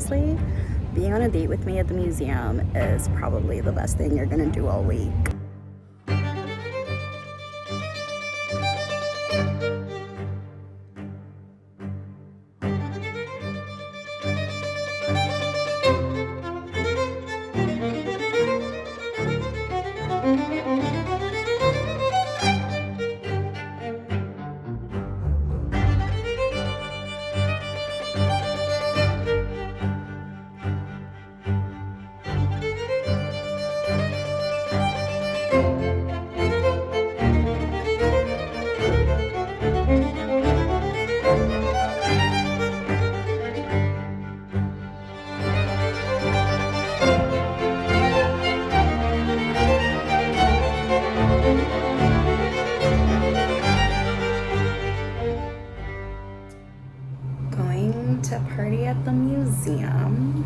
honestly, being on a date with me at the museum is probably the best thing you're gonna do all week. Going to party at the museum.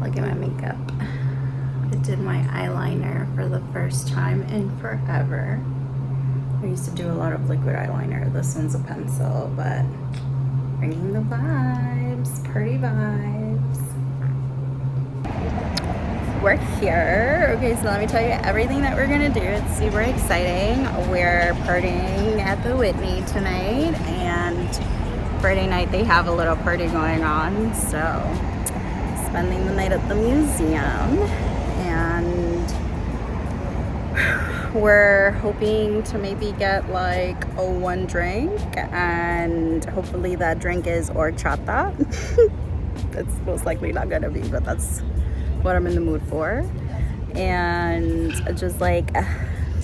Look at my makeup. I did my eyeliner for the first time in forever. I used to do a lot of liquid eyeliner. This one's a pencil, but bringing the vibes, party vibes. We're here. Okay, so let me tell you everything that we're gonna do. It's super exciting. We're partying at the Whitney tonight, and Friday night they have a little party going on, so spending the night at the museum, and we're hoping to maybe get like one drink, and hopefully that drink is horchata. It's most likely not gonna be, but that's what I'm in the mood for. And just like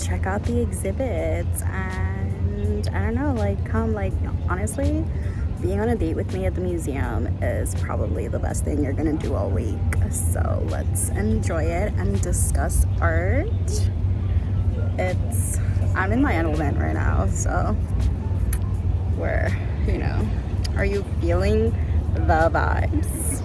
check out the exhibits, and I don't know, like come, like honestly, being on a date with me at the museum is probably the best thing you're gonna do all week. So let's enjoy it and discuss art. I'm in my element right now, so we're, are you feeling the vibes?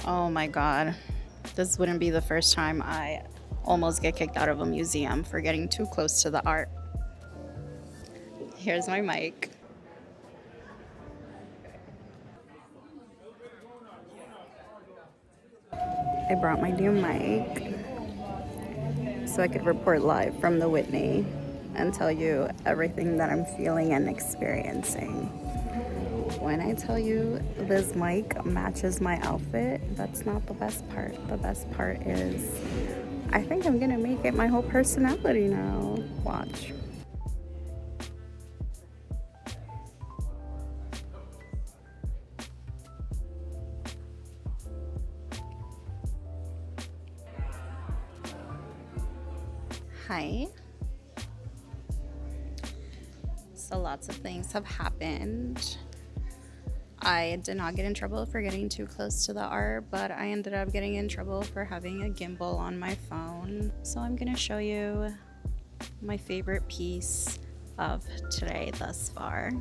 Oh my God, this wouldn't be the first time I almost get kicked out of a museum for getting too close to the art. Here's my mic. I brought my new mic so I could report live from the Whitney and tell you everything that I'm feeling and experiencing. When I tell you this mic matches my outfit, that's not the best part. The best part is I think I'm gonna make it my whole personality now. Watch. Hi. So lots of things have happened. I did not get in trouble for getting too close to the art, but I ended up getting in trouble for having a gimbal on my phone. So I'm gonna show you my favorite piece of today thus far.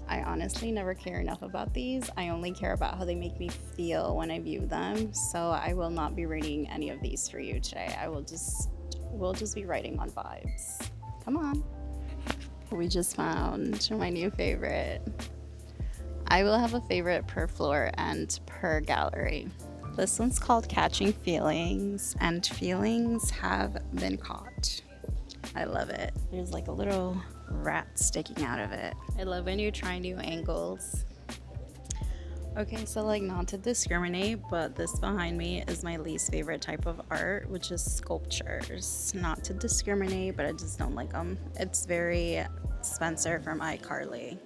I honestly never care enough about these. I only care about how they make me feel when I view them. So I will not be rating any of these for you today. We'll just be writing on vibes. Come on. We just found my new favorite. I will have a favorite per floor and per gallery. This one's called Catching Feelings, and feelings have been caught. I love it. There's like a little rat sticking out of it. I love when you try new angles. Okay, so like not to discriminate, but this behind me is my least favorite type of art, which is sculptures. Not to discriminate, but I just don't like them. It's very Spencer from iCarly.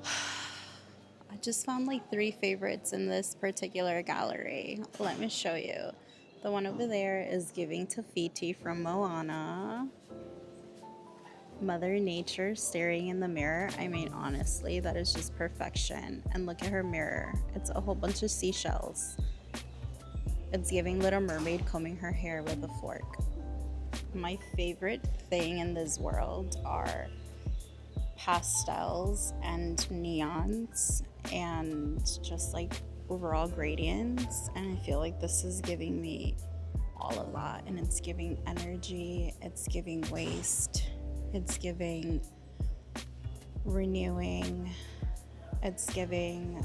I just found like 3 favorites in this particular gallery. Let me show you. The one over there is Giving Tafiti from Moana. Mother Nature staring in the mirror. I mean, honestly, that is just perfection. And look at her mirror. It's a whole bunch of seashells. It's giving Little Mermaid combing her hair with a fork. My favorite thing in this world are pastels and neons and just like overall gradients, and I feel like this is giving me all of that, and it's giving energy, it's giving waste, it's giving renewing, it's giving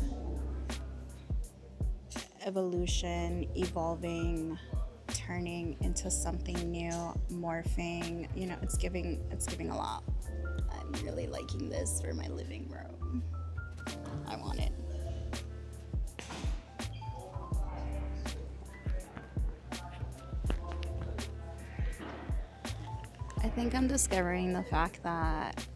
evolution, evolving, turning into something new, morphing, you know, it's giving a lot. I'm really liking this for my living room. I want it. I think I'm discovering the fact that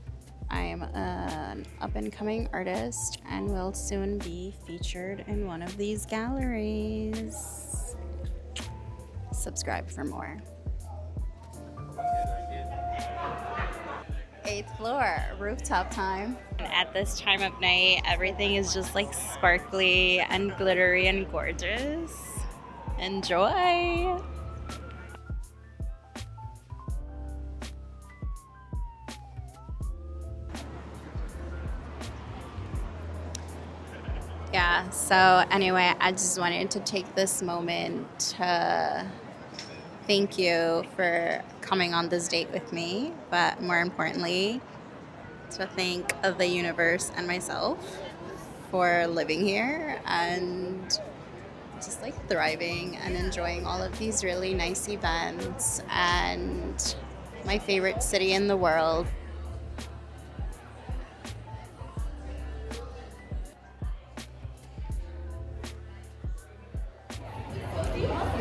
I'm an up-and-coming artist and will soon be featured in one of these galleries. Subscribe for more. 8th floor, rooftop time. And at this time of night, everything is just like sparkly and glittery and gorgeous. Enjoy! Yeah, so anyway, I just wanted to take this moment to thank you for coming on this date with me, but more importantly, to thank the universe and myself for living here and just like thriving and enjoying all of these really nice events and my favorite city in the world.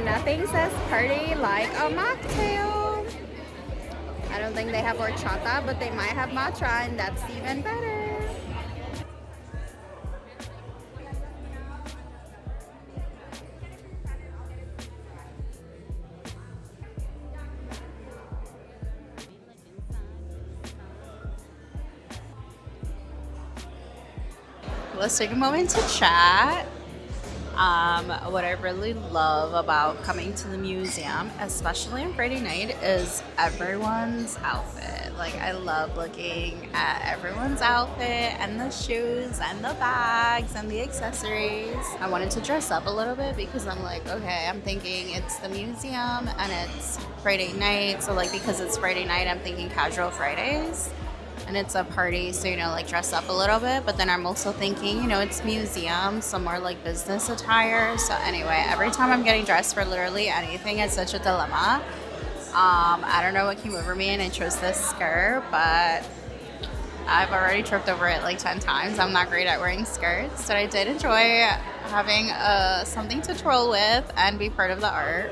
Nothing says party like a mocktail. I don't think they have horchata, but they might have matcha, and that's even better. Let's take a moment to chat. What I really love about coming to the museum, especially on Friday night, is everyone's outfit. Like, I love looking at everyone's outfit and the shoes and the bags and the accessories. I wanted to dress up a little bit because I'm like, okay, I'm thinking it's the museum and it's Friday night. So like, because it's Friday night, I'm thinking casual Fridays. And it's a party, so, you know, like dress up a little bit. But then I'm also thinking, you know, it's museum, so more like business attire. So anyway, every time I'm getting dressed for literally anything, it's such a dilemma. I don't know what came over me and I chose this skirt, but I've already tripped over it like 10 times. I'm not great at wearing skirts, but I did enjoy having something to troll with and be part of the art.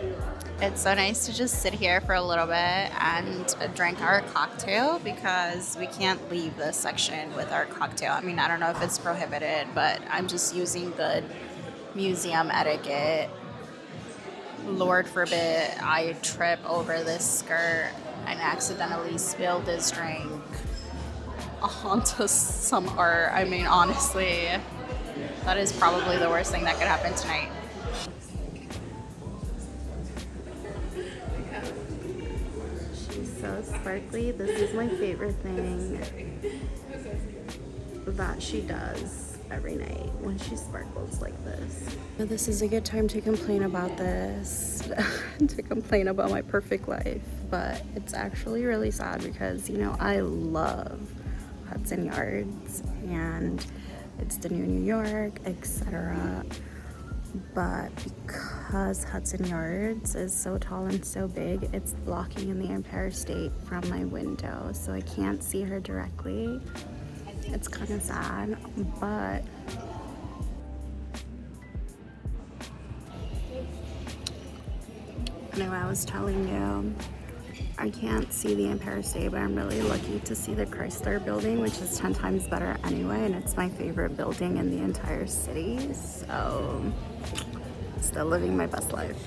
It's so nice to just sit here for a little bit and drink our cocktail because we can't leave this section with our cocktail. I mean, I don't know if it's prohibited, but I'm just using good museum etiquette. Lord forbid I trip over this skirt and accidentally spill this drink onto some art. I mean, honestly, that is probably the worst thing that could happen tonight. So sparkly. This is my favorite thing that she does every night when she sparkles like this. This is a good time to complain about this, to complain about my perfect life, but it's actually really sad because, you know, I love Hudson Yards and it's the new York, etc. But because Hudson Yards is so tall and so big, it's blocking the Empire State from my window, so I can't see her directly. It's kind of sad, but anyway, I was telling you, I can't see the Empire State, but I'm really lucky to see the Chrysler building, which is 10 times better anyway, and it's my favorite building in the entire city, so still living my best life.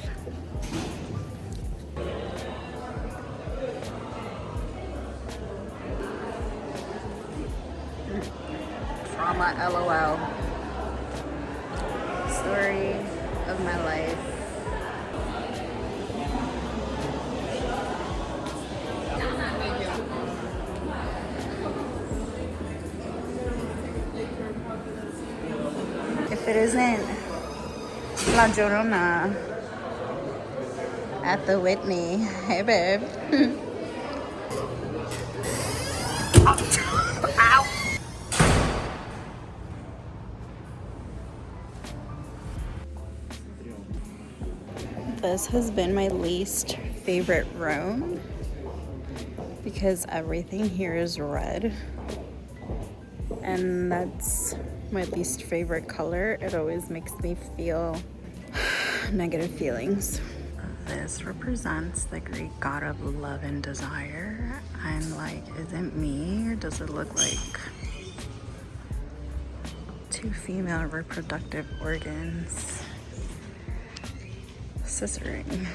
comma, LOL. Story of my life. If it isn't La Llorona at the Whitney. Hey, babe. Ow. This has been my least favorite room because everything here is red, and that's my least favorite color. It always makes me feel negative feelings. This represents the Greek god of love and desire. I'm like, is it me, or does it look like two female reproductive organs scissoring?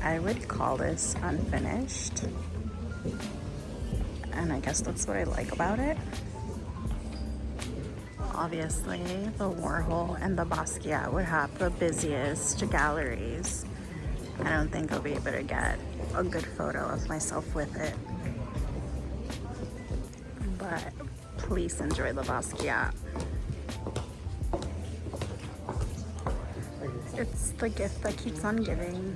I would call this unfinished, and I guess that's what I like about it. Obviously, the Warhol and the Basquiat would have the busiest galleries. I don't think I'll be able to get a good photo of myself with it. But please enjoy the Basquiat. It's the gift that keeps on giving.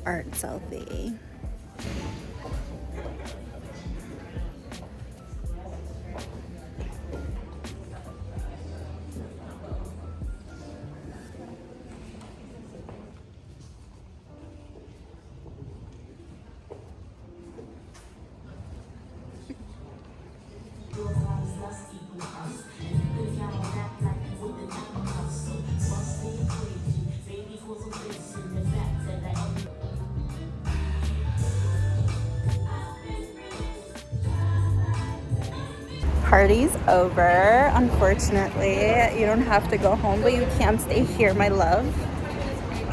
Art selfie. Party's over. Unfortunately, you don't have to go home, but you can stay here, my love.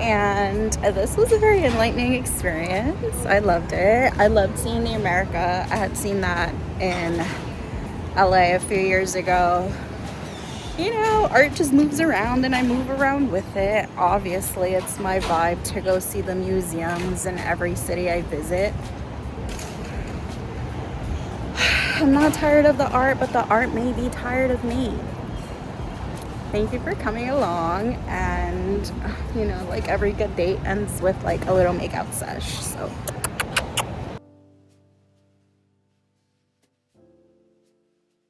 And this was a very enlightening experience. I loved it. I loved seeing the America. I had seen that in LA a few years ago. You know, art just moves around and I move around with it. Obviously, it's my vibe to go see the museums in every city I visit. I'm not tired of the art, but the art may be tired of me. Thank you for coming along, and you know, like every good date ends with like a little makeout sesh. So